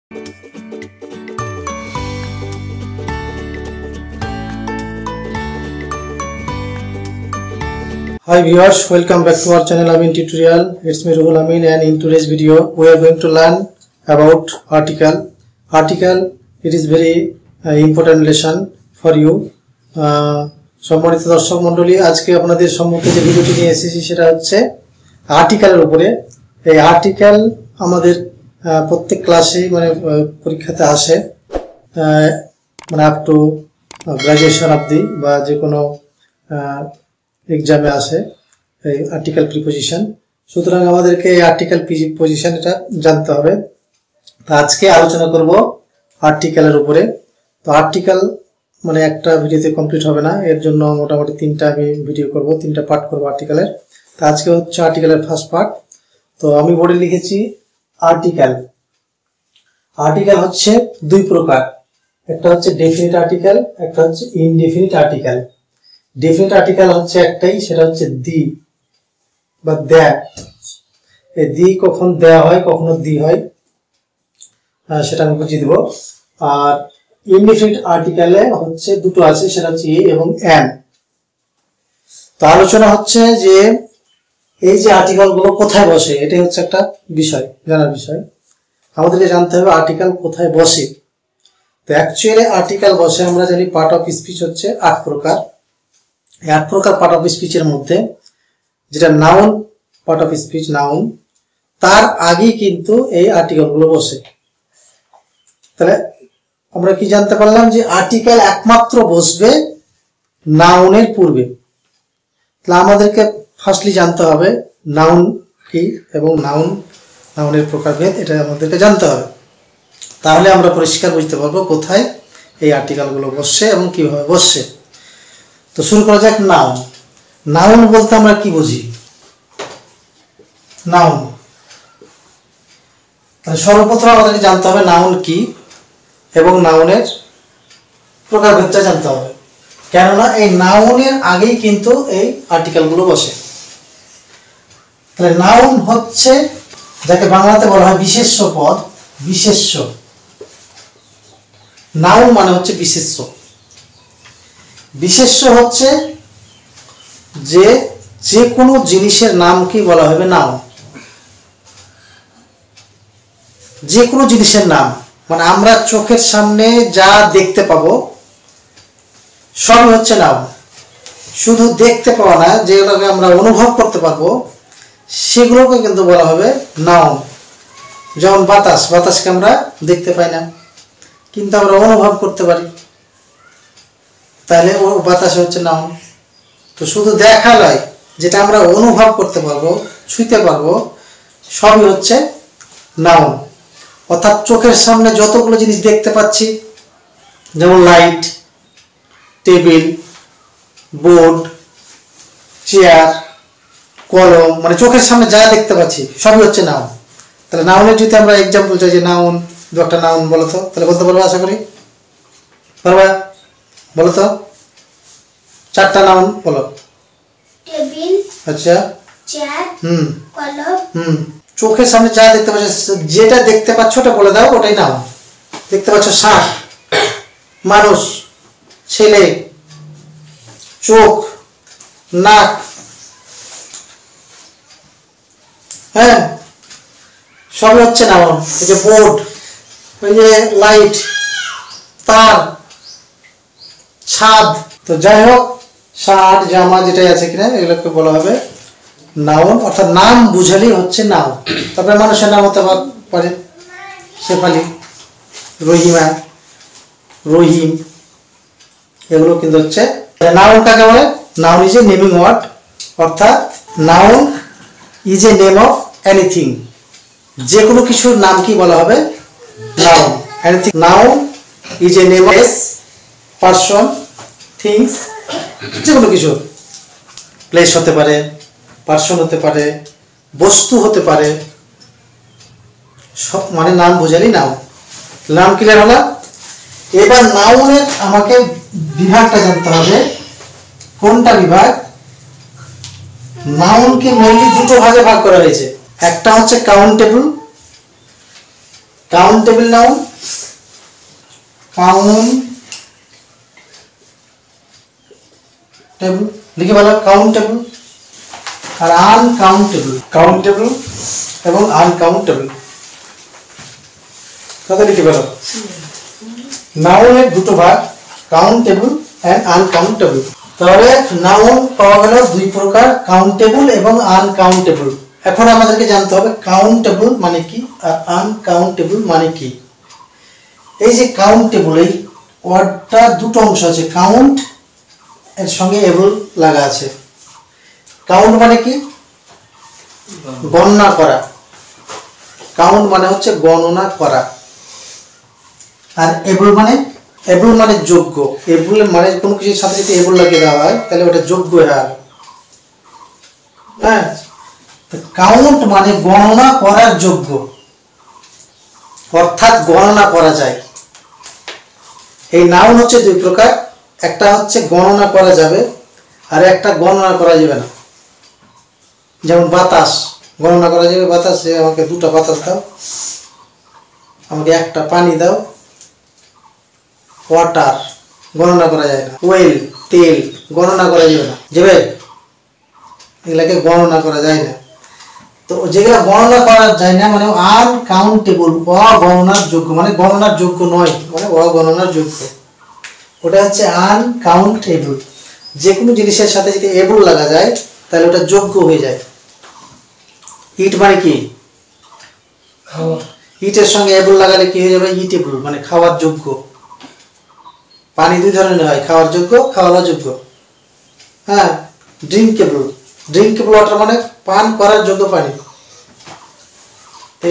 Hi viewers, welcome back to our channel Amin Tutorial. It's me Ruhul Amin, and in today's video we are going to learn about article. It is very important lesson for you. সম্মানিত দর্শক মণ্ডলী, আজকে আপনাদের সম্মুখে যে ভিডিওটি নিয়ে এসেছি সেটা হচ্ছে আর্টিকেলের উপরে। এই আর্টিকেল আমাদের প্রত্যেক ক্লাসে মানে পরীক্ষাতে আসে, মানে আপ টু গ্রাজুয়েশন অবধি বা যে কোনো এক্সামে আসে এই আর্টিকেল প্রিপোজিশন। সুতরাং আমাদেরকে এই আর্টিকেল প্রিপোজিশন এটা জানতে হবে। তো আজকে আলোচনা করব আর্টিকেলের উপরে। তো আর্টিকেল মানে একটা ভিডিওতে কমপ্লিট হবে না, এর জন্য মোটামুটি তিনটা আমি ভিডিও করব, তিনটা পার্ট করব আর্টিকেলের। তো আজকে হচ্ছে আর্টিকেলের ফার্স্ট পার্ট। তো আমি বোর্ডে লিখেছি আর্টিকেল। আর্টিকেল হচ্ছে দুই প্রকার, একটা হচ্ছে ডেফিনিট আর্টিকেল, একটা হচ্ছে ইনডেফিনিট আর্টিকেল। ডেফিনিট আর্টিকেল হচ্ছে একটাই, সেটা হচ্ছে দি বা দ্যাট। এই দি কখন দেয়া হয়, কখনো দি হয়, সেটা আমি বুঝিয়ে দেব। আর ইনডেফিনিট আর্টিকেলে হচ্ছে দুটো আছে, সেটা হচ্ছে এ এবং এন। তো আলোচনা হচ্ছে যে এই যে আর্টিকেল গুলো কোথায় বসে, এটাই হচ্ছে একটা বিষয়, জানার বিষয়। আমাদেরকে জানতে হবে আর্টিকেল কোথায় বসে। তো অ্যাকচুয়ালি আর্টিকেল বসে আমরা জানি পার্ট অফ স্পিচ হচ্ছে 8 প্রকার। 8 প্রকার পার্ট অফ স্পিচের মধ্যে যেটা noun part of speech, noun, তার আগেই কিন্তু এই আর্টিকেল গুলো বসে। তাহলে আমরা কি জানতে পারলাম যে আর্টিকেল একমাত্র বসবে নাউনের পূর্বে। তাহলে আমাদেরকে ফার্স্টলি জানতে হবে নাউন কি এবং নাউনের প্রকারভেদ, এটা আমাদেরকে জানতে হবে। তাহলে আমরা পরিষ্কার বুঝতে পারবো কোথায় এই আর্টিকেল গুলো বসছে এবং কিভাবে বসছে। তো শুরু করা যাক নাউন। নাউন বলতে আমরা কি বুঝি? নাউন, তাহলে সর্বপ্রথম আমাদেরকে জানতে হবে নাউন কি এবং নাউনের প্রকারভেদটা জানতে হবে, কেননা এই নাউনের আগেই কিন্তু এই আর্টিকেল গুলো বসে। তাহলে নাউন হচ্ছে যাকে বাংলাতে বলা হয় বিশেষ্য পদ। বিশেষ্য, নাউন মানে হচ্ছে বিশেষ্য। বিশেষ্য হচ্ছে যে কোনো জিনিসের নামকে বলা হবে নাউন। যে কোনো জিনিসের নাম মানে আমরা চোখের সামনে যা দেখতে পাবো সবই হচ্ছে নাউন। শুধু দেখতে পাওয়া না, যেগুলোকে আমরা অনুভব করতে পারবো সেগুলোকে কিন্তু বলা হবে নাউন। যেমন বাতাস, বাতাসকে আমরা দেখতে পাই না কিন্তু আমরা অনুভব করতে পারি, তাহলে ও বাতাস হচ্ছে নাউন। তো শুধু দেখা নয়, যেটা আমরা অনুভব করতে পারবো, ছুঁতে পারবো, সবই হচ্ছে নাউন। অর্থাৎ চোখের সামনে যতগুলো জিনিস দেখতে পাচ্ছি, যেমন লাইট, টেবিল, বোর্ড, চেয়ার, কলম, মানে চোখের সামনে যা দেখতে পাচ্ছি সবই হচ্ছে নাউন। তাহলে নাউনের যদি আমরা এক্সাম্পল চাই যে নাউন, দু একটা নাউন বলো তো, তাহলে বলতে পারবো? আশা করি পারবা। বলো তো 4টা নাউন বলো। টেবিল, আচ্ছা, চেয়ার, কলম। চোখের সামনে যা দেখতে পাচ্ছ, যেটা দেখতে পাচ্ছ ওটা বলে দাও, ওটাই নাউন। দেখতে পাচ্ছ সাপ, মানুষ, ছেলে, চোখ, নাক, হ্যাঁ, সবই হচ্ছে নাউন। এই যে বোর্ড, ওই যে লাইট, তার, ছাদ, তো যাই হোক শার্ট, জামা যেটাই আছে কিনা এগুলোকে বলা হবে নাউন। অর্থাৎ নাম বুঝালেই হচ্ছে নাউন। তারপরে মানুষের নাম হতে পারে শেফালি, রহিমা, রহিম, এগুলো কিন্তু হচ্ছে নাউন। কাকে বলে? Noun is a naming word, অর্থাৎ noun is a name of anything. যে কোনো কিছুর নাম কি বলা হবে? Noun. Anything, noun is a name of person, things, যে কোনো কিছু। প্লেস হতে পারে, পারসন হতে পারে, বস্তু হতে পারে, সব মানে নাম বোঝালি নাউন। নাম ক্লিয়ার হলো? এবার নাউনের আমাকে বিভাগটা জানতে হবে। কোনটা বিভাগ? নাউনকে মেইনলি দুটো ভাগে ভাগ করা হয়েছে। একটা হচ্ছে কাউন্টেবল কাউন্টেবল নাউন, কাউন্টেবল লিখে বলো কাউন্টেবল, আর আনকাউন্টেবল, কাউন্টেবল এবং আনকাউন্টেবল কত লিখে বলো। নাউনের দুটো ভাগ, কাউন্টেবল এন্ড আনকাউন্টেবল। তাহলে নাউন পাওয়া গেল দুই প্রকার, কাউন্টেবল এবং আনকাউন্টেবল। এখন আমাদেরকে জানতে হবে কাউন্টেবল মানে কি আর আনকাউন্টেবল মানে কি। এই যে কাউন্টেবল, এই ওয়ার্ডটা দুটো অংশ আছে, কাউন্ট এর সঙ্গে এবল লাগা আছে। কাউন্ট মানে কি? গণনা করা। কাউন্ট মানে হচ্ছে গণনা করা। আর এবল মানে, এবল মানে যোগ্য। এবল মানে কোনো কিছুর সাথে যদি এবল লাগিয়ে দেওয়া হয় তাহলে ওটা যোগ্য হয়ে গেল। হ্যাঁ, কাউন্ট মানে গণনা করার যোগ্য, অর্থাৎ গণনা করা যায়। এই নাউন হচ্ছে দুই প্রকার, একটা হচ্ছে গণনা করা যাবে আর একটা গণনা করা যাবে না। যেমন বাতাস গণনা করা যাবে, বাতাস আমাকে দুটো বাতাস দাও, আমাকে একটা পানি দাও। ওয়াটার গণনা করা যায় না। ওয়েল তেল গণনা করা যাবে না, যাবে, এগুলাকে গণনা করা যায় না। তো যেগুলো গণনা করা যায় না মানে আনকাউন্টেবল, অগণনার যোগ্য, মানে গণনার যোগ্য নয়, মানে অগণনার যোগ্য, ওটা হচ্ছে আনকাউন্টেবল। যে কোনো জিনিসের সাথে যদি এবল লাগা যায় তাহলে ওটা যোগ্য হয়ে যায়। ইট মানে কি? ইটের সঙ্গে এবল লাগালে কি হয়ে যাবে? ইটেবল মানে খাওয়ার যোগ্য। পানি দুই ধরনের হয়, খাওয়ার যোগ্য, খাওয়ার যোগ্য। হ্যাঁ, ড্রিঙ্কেবল, ড্রিঙ্কেবল ওয়াটার মানে পান করার যোগ্য পানি।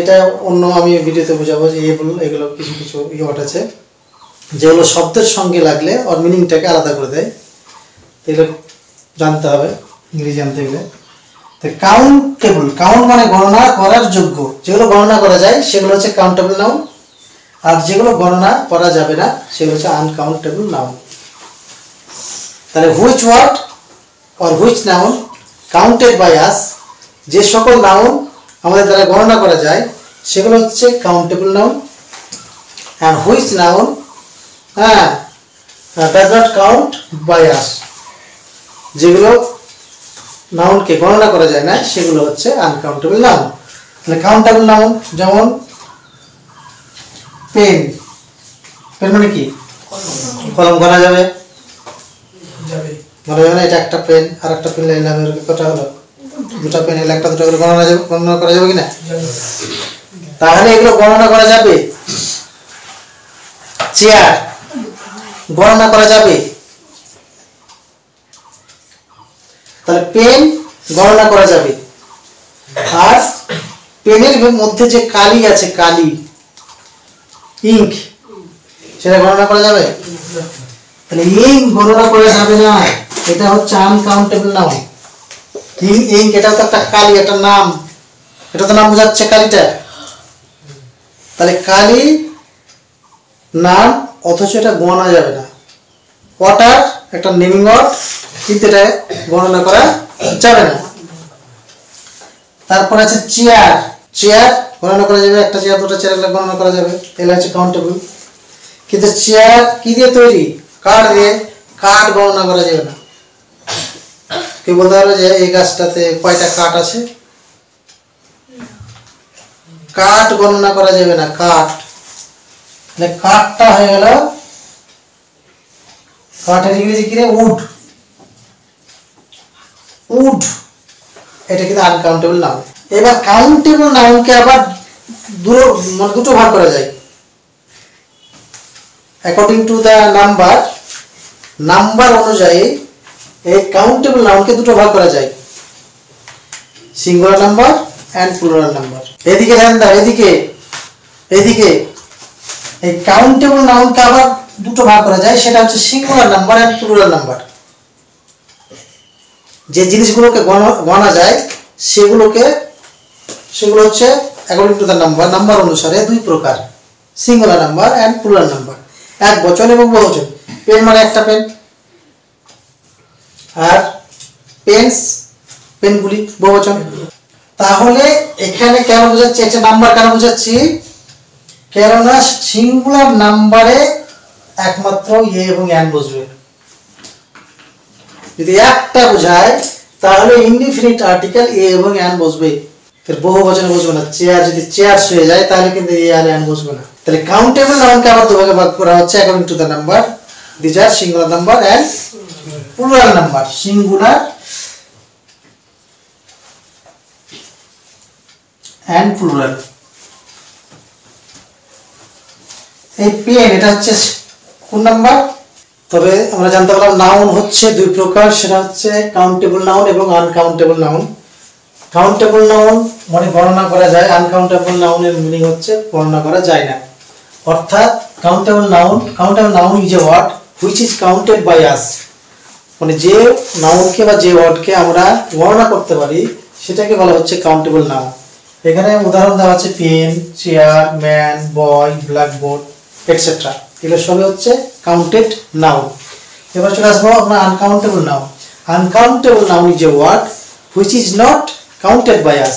এটা অন্য আমি ভিডিওতে বোঝাবো যে এবল, এগুলো কিছু কিছু ওয়ার্ড আছে যেগুলো শব্দের সঙ্গে লাগলে ওর মিনিংটাকে আলাদা করে দেয়, এগুলো জানতে হবে ইংরেজি জানতে গেলে। তো কাউন্টেবল, কাউন্ট মানে গণনা করার যোগ্য, যেগুলো গণনা করা যায় সেগুলো হচ্ছে কাউন্টেবল নাউন, আর যেগুলো গণনা করা যাবে না সেগুলো হচ্ছে আনকাউন্টেবল নাউন। তাহলে which word or which noun counted by us, যে সকল নাউন আমাদের দ্বারা গণনা করা যায় সেগুলো হচ্ছে countable noun. And which noun does not count by us, যেগুলো নাউনকে গণনা করা যায় না সেগুলো হচ্ছে আনকাউন্টেবল নাউন। তাহলে কাউন্টেবল নাউন যেমন পেন, পেন মানে কি? কলম গণা যাবে, গণা যাবে না। এটা একটা পেন আর একটা পেন লাইন কটা হলো? দুটা পেন এলে একটা দুটো করে গণনা যাবে, গণনা করা যাবে কিনা? তাহলে এগুলো গণনা করা যাবে। চেয়ার গণনা করা যাবে, তাহলে পেন গণনা করা যাবে। আর পেনের মধ্যে যে কালি আছে, কালি ইঙ্ক, সেটা গণনা করা যাবে? তাহলে ইঙ্ক গণনা করা যাবে না, এটা হচ্ছে আনকাউন্টেবল নাউন। ইঙ্ক এটা তো একটা কালি, একটা নাম, এটা তো নাম বোঝাচ্ছে কালিটা। তাহলে কালি নাম, অথচ এটা গণনা যাবে না। ওয়াটার একটা নেমিং ওয়ার্ড, কিন্তু এটা গণনা করা যাবে না। তারপর আছে চেয়ার, চেয়ার গণনা করা যাবে, একটা চেয়ার দুটো চেয়ার গণনা করা যাবে, এগুলো হচ্ছে কাউন্টেবল। কিন্তু চেয়ার কি দিয়ে তৈরি? কাঠ দিয়ে, কাঠ গণনা করা যাবে না। কেউ বলতে পারবে যে এই গাছটাতে কয়টা কাঠ আছে? কাঠ গণনা করা যাবে না, কাঠ। তাহলে কাঠটা হয়ে গেল, কাঠের ইংরেজি কি রে? উড, উড, এটা কিন্তু আনকাউন্টেবল নাউন। এবার কাউন্টেবল নাউনকে আবার দুটো ভাগ করা যায় according to the number. Number অনুযায়ী এই কাউন্টেবল নাউনকে দুটো ভাগ করা যায়, singular number and plural number. এদিকে ধ্যান দাও, এদিকে, এদিকে এই কাউন্টেবল নাউনকে আবার দুটো ভাগ করা যায়, সেটা হচ্ছে singular number and plural number. যে জিনিসগুলোকে গণা যায় সেগুলো হচ্ছে according to the number, number অনুসারে দুই প্রকার, singular number and plural number, এক বচন এবং বহুবচন। পেন মানে একটা পেন, আর পেন্স পেনগুলি বহুবচন। তাহলে এখানে কেন বোঝাচ্ছি, একটা নাম্বার কেন বোঝাচ্ছি? কেননা সিঙ্গুলার নাম্বারে একমাত্র এ এবং অ্যান বসবে। যদি একটা বোঝায় তাহলে ইনডিফিনিট আর্টিকেল এ এবং অ্যান বসবে, বহু বচনে বসবে না। চেয়ার যদি চেয়ারস হয়ে যায় তাহলে কিন্তু এ আর অ্যান বসবে না। তাহলে কাউন্টেবল নাউনকে আবার দুভাগে ভাগ করা হচ্ছে according to the number. This are singular number and plural number. Singular and plural. এই পেন এটা হচ্ছে কোন নাম্বার? তবে আমরা জানতে পারলাম নাউন হচ্ছে দুই প্রকার, সেটা হচ্ছে কাউন্টেবল নাউন এবং আনকাউন্টেবল নাউন। কাউন্টেবল নাউন মানে গণনা করা যায়, আনকাউন্টেবল নাউনের মিনিং হচ্ছে গণনা করা যায় না। অর্থাৎ countable noun is a word which is counted by us, মানে যে নাউনকে বা যে ওয়ার্ডকে আমরা গণনা করতে পারি সেটাকে বলা হচ্ছে কাউন্টেবল নাউন। এখানে উদাহরণ দেওয়া আছে pen, chair, man, boy, blackboard etcetera, এগুলো সবই হচ্ছে কাউন্টেড নাউন। এবার চলে আসবো আপনার uncountable noun. Uncountable noun is a word which is not counted by us,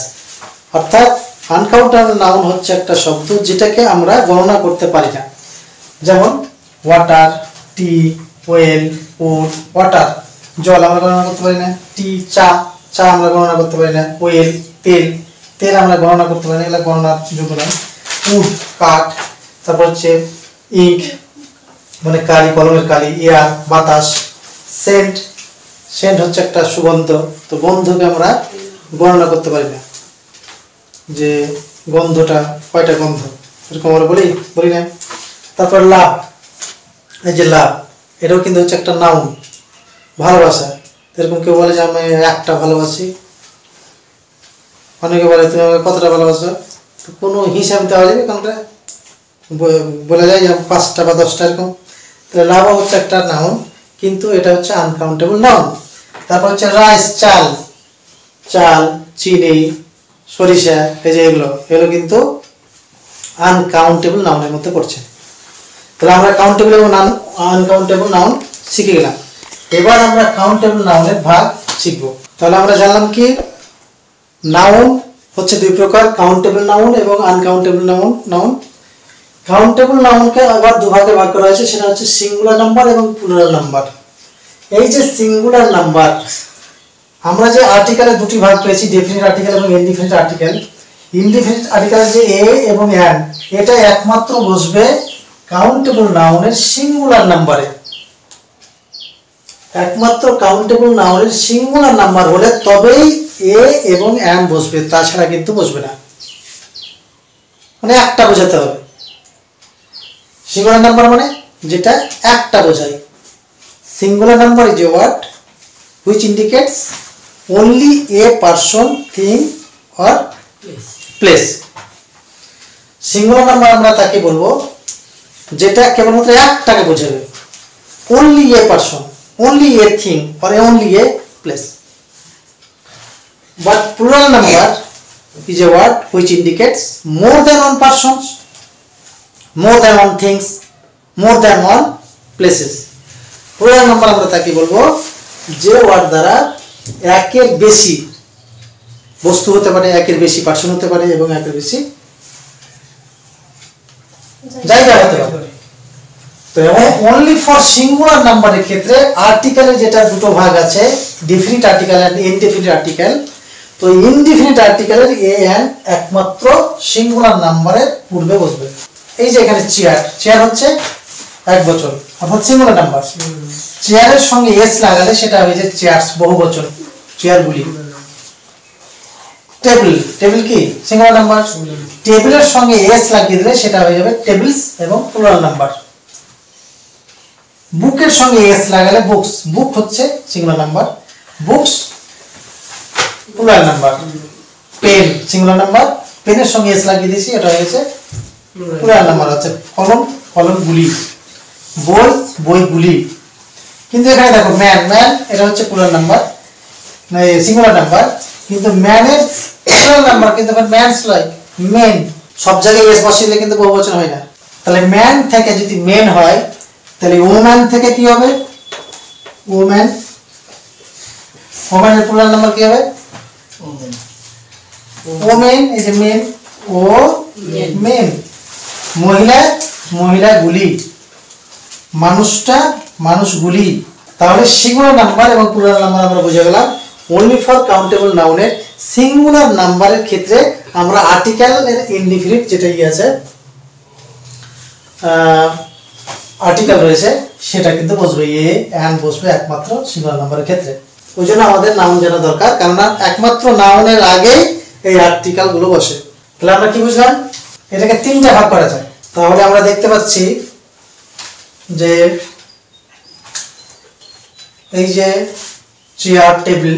অর্থাৎ আনকাউন্টেবল নাউন হচ্ছে একটা শব্দ যেটাকে আমরা গণনা করতে পারি না। যেমন water, tea, oil, wood. Water জল আমরা গণনা করতে পারি না, টি চা, চা আমরা গণনা করতে পারি না, ওয়েল তেল, তেল আমরা গণনা করতে পারি না, এগুলো গণনার যোগ্য নয়। উড কাঠ, তারপর হচ্ছে ইঙ্ক মানে কালি, কলমের কালি, এয়ার বাতাস, সেন্ট, সেন্ট হচ্ছে একটা সুগন্ধ, তো গন্ধকে আমরা গণনা করতে পারি না যে গন্ধটা কয়টা গন্ধ, এরকম আমরা বলি না। তারপর লাভ, এই যে লাভ এটাও কিন্তু হচ্ছে একটা নাউন। ভালোবাসা, এরকম কেউ বলে যে আমি একটা ভালোবাসি, অনেকে বলে তুমি আমাকে কতটা ভালোবাসো, তো কোনো হিসাব দেওয়া যাবে কোনটা বলা যায় যে 5টা বা 10টা এরকম। তাহলে লাভ হচ্ছে একটা নাউন, কিন্তু এটা হচ্ছে আনকাউন্টেবল নাউন। তারপর হচ্ছে রাইস, চাল, চাল, চিনি, সরিষা, এই যে এগুলো কিন্তু আনকাউন্টেবল নাউনের মধ্যে পড়ছে। তাহলে আমরা কাউন্টেবল এবং আনকাউন্টেবল নাউন শিখে গেলাম। এবার আমরা কাউন্টেবল নাউনের ভাগ শিখব। তাহলে আমরা জানলাম কি নাউন হচ্ছে দুই প্রকার, কাউন্টেবল নাউন এবং আনকাউন্টেবল নাউন। কাউন্টেবল নাউনকে আবার দুভাগে ভাগ করা হয়েছে, সেটা হচ্ছে সিঙ্গুলার নাম্বার এবং প্লুরাল নাম্বার। এই যে সিঙ্গুলার নাম্বার, আমরা যে আর্টিকেলের দুটি ভাগ পেয়েছি, ডেফিনিট আর্টিকেল এবং ইনডিফিনিট আর্টিকেল। ইনডিফিনিট আর্টিকেলের যে এ এবং অ্যান, এটা একমাত্র বসবে কাউন্টেবল নাউনের সিঙ্গুলার নাম্বারে। একমাত্র কাউন্টেবল নাউনের সিঙ্গুলার নাম্বার হলে তবেই এ এবং অ্যান বসবে, তাছাড়া কিন্তু বসবে না, মানে একটা বোঝাতে হবে। সিঙ্গুলার নাম্বার মানে যেটা একটা বোঝায়। Singular number is a word which indicates only a person, thing or place. Singular number আমরা তাকে বলবো যেটা কেবলমাত্র একটাকে বোঝাবে, only a person, only a thing or only a place. But plural number is a word which indicates more than one persons, more than one things, more than one places. plural number আমরা তাকে বলবো যে word দ্বারা একের বেশি বস্তু হতে পারে, একের বেশি পার্সন হতে পারে এবং একের বেশি জায়গা হতে পারে। তো অনলি ফর সিঙ্গুলার নাম্বারের ক্ষেত্রে আর্টিকেলের যেটা দুটো ভাগ আছে, definite article and indefinite article, তো ইনডেফিনিট আর্টিকেলের এ এন্ড একমাত্র সিঙ্গুলার নাম্বারের পূর্বে বসবে। এই যে এখানে চেয়ার, চেয়ার হচ্ছে এক বচন অর্থাৎ সিঙ্গুলার নাম্বার। চেয়ারের সঙ্গে এস লাগালে সেটা হয়ে যায় চেয়ারস, বহু বচন, চেয়ারগুলি। টেবিল, টেবিল কি সিঙ্গুলার নাম্বার, টেবিলের সঙ্গে এস লাগিয়ে দিলে সেটা হয়ে যাবে টেবিলস এবং প্লুরাল নাম্বার। বুকের সঙ্গে এস লাগালে বুকস, বুক হচ্ছে singular number, books plural number. Pen singular number, পেনের সঙ্গে এস লাগিয়ে দিয়েছি, এটা হয়েছে প্লুরাল নাম্বার হচ্ছে কলম, কলমগুলি। বই, বইগুলি। কিন্তু এখানে দেখো ম্যান, ম্যান এটা হচ্ছে প্লুরাল নাম্বার, সিঙ্গুলার নাম্বার, কিন্তু ম্যানের প্লুরাল নাম্বার কিন্তু ম্যানস লাইক মেন, সব জায়গায় এস বসিয়ে দিলে কিন্তু বহুবচন হয় না। তাহলে ম্যান থেকে যদি মেন হয় তাহলে ওম্যান থেকে কি হবে, ওম্যান। ওম্যানের প্লুরাল নাম্বার কি হবে, ওমেন। এই যে মেন, ও মেন। মহিলা মহিলাগুলি, মানুষটা মানুষগুলি। তাহলে সিঙ্গুলার নাম্বার এবং প্লুরাল নাম্বার আমরা বুঝে গেলাম। অনলি ফর কাউন্টেবল নাউনের সিঙ্গুলার নাম্বারের ক্ষেত্রে আমরা আর্টিকেল এর ইনডিফিনিট যেটা আছে আর্টিকেল রয়েছে সেটা কিন্তু বসবে এ অ্যান্ড বসবে একমাত্র সিঙ্গুলার নাম্বারের ক্ষেত্রে। ওই জন্য আমাদের নাউন জানা দরকার, কেননা একমাত্র নাউনের আগেই এই আর্টিকেল গুলো বসে। তাহলে আমরা কি বুঝলাম? এটাকে তিনটা ভাগ করা যায়। তাহলে আমরা দেখতে পাচ্ছি যে এই যে চেয়ার টেবিল,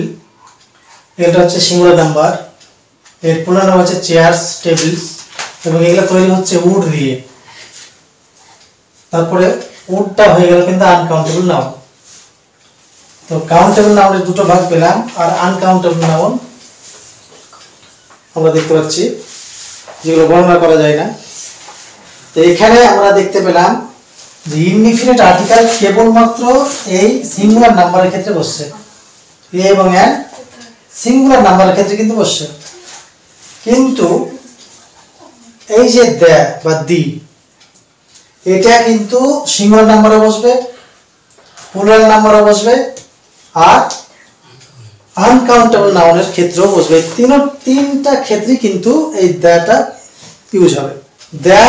এটা হচ্ছে সিঙ্গুলার নাম্বার, এর প্লুরাল নাম হচ্ছে চেয়ারস টেবিলস, এবং এগুলো তৈরি হচ্ছে উড দিয়ে। তারপরে উডটা হয়ে গেল কিন্তু আনকাউন্টেবল নাউন। তো কাউন্টেবল নাউনের দুটো ভাগ পেলাম, আর আনকাউন্টেবল নাউন আমরা দেখতে পাচ্ছি যেগুলো গণনা করা যায় না। তো এখানে আমরা দেখতে পেলাম যে ইনডিফিনিট আর্টিকেল কেবলমাত্র এই সিঙ্গুলার নাম্বারের ক্ষেত্রে বসছে, এ এবং এন সিঙ্গুলার নাম্বারের ক্ষেত্রে কিন্তু বসছে। কিন্তু এই যে দ্য বা দি, এটা কিন্তু সিঙ্গুলার নাম্বারে বসবে, প্লুরাল নাম্বারে বসবে, আর আনকাউন্টেবল নাউনের ক্ষেত্রেও বসবে। তিনটা ক্ষেত্রে কিন্তু এই দ্যাটা ইউজ হবে। দ্য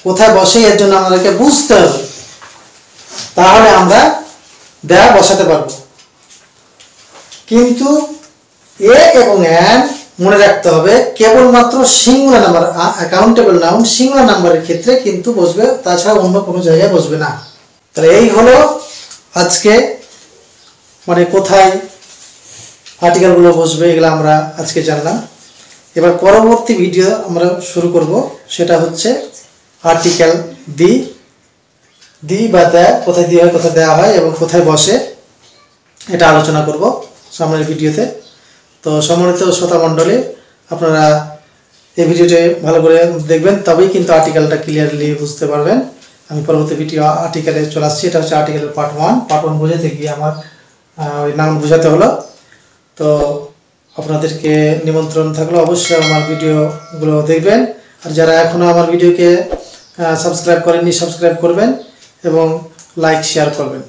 কোথায় বসে এর জন্য আমাদেরকে বুঝতে হবে, তাহলে আমরা দ্য বসাতে পারবো। কিন্তু এ এবং এন মনে রাখতে হবে কেবলমাত্র singular number, countable noun singular নাম্বারের ক্ষেত্রে কিন্তু বসবে, তাছাড়া অন্য কোনো জায়গায় বসবে না। তাহলে এই হলো আজকে মানে কোথায় আর্টিকেলগুলো বসবে এগুলো আমরা আজকে জানলাম। এবার পরবর্তী ভিডিও আমরা শুরু করব, সেটা হচ্ছে আর্টিকেল দি বা দ্য কোথায় দিয়ে হয়, কোথায় দেওয়া হয় এবং কোথায় বসে, এটা আলোচনা করব সামনের ভিডিওতে। তো সম্মানিত শ্রোতা মণ্ডলী, আপনারা এই ভিডিওটি ভালো করে দেখবেন, তবেই কিন্তু আর্টিকেলটা ক্লিয়ারলি বুঝতে পারবেন। আমি পরবর্তী ভিডিও আর্টিকেলে চলে আসছি। এটা হচ্ছে আর্টিকেলের পার্ট 1। পার্ট 1 বোঝাতে গিয়ে আমার ওই নাম বোঝাতে হলো। তো আপনাদেরকে নিমন্ত্রণ থাকলো অবশ্যই আমার ভিডিওগুলো দেখবেন, আর যারা এখনও আমার ভিডিওকে সাবস্ক্রাইব করেননি সাবস্ক্রাইব করবেন এবং লাইক শেয়ার করবেন।